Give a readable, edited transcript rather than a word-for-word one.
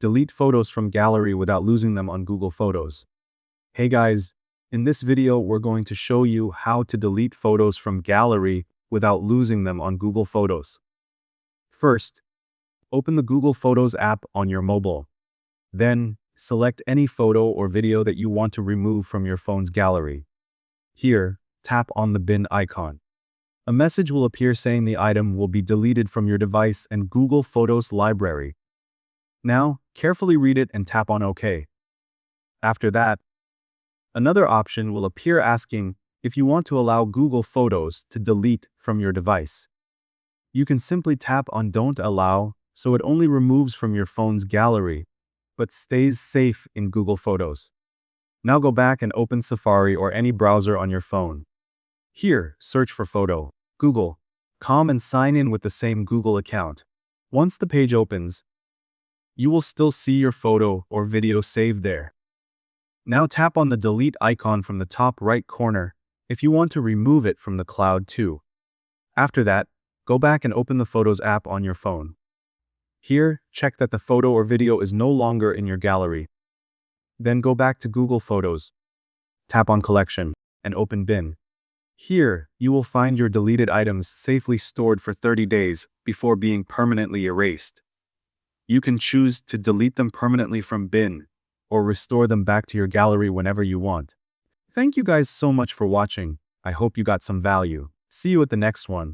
delete photos from gallery without losing them on Google Photos. Hey guys, in this video we're going to show you how to delete photos from gallery without losing them on Google Photos. First, open the Google Photos app on your mobile. Then, select any photo or video that you want to remove from your phone's gallery. Here, tap on the bin icon. A message will appear saying the item will be deleted from your device and Google Photos library. Now, carefully read it and tap on OK. After that, another option will appear asking if you want to allow Google Photos to delete from your device. You can simply tap on Don't Allow so it only removes from your phone's gallery, but stays safe in Google Photos. Now go back and open Safari or any browser on your phone. Here, search for photo, Google.com and sign in with the same Google account. Once the page opens, you will still see your photo or video saved there. Now tap on the delete icon from the top right corner if you want to remove it from the cloud too. After that, go back and open the Photos app on your phone. Here, check that the photo or video is no longer in your gallery. Then go back to Google Photos. Tap on Collection and open Bin. Here, you will find your deleted items safely stored for 30 days before being permanently erased. You can choose to delete them permanently from Bin or restore them back to your gallery whenever you want. Thank you guys so much for watching. I hope you got some value. See you at the next one.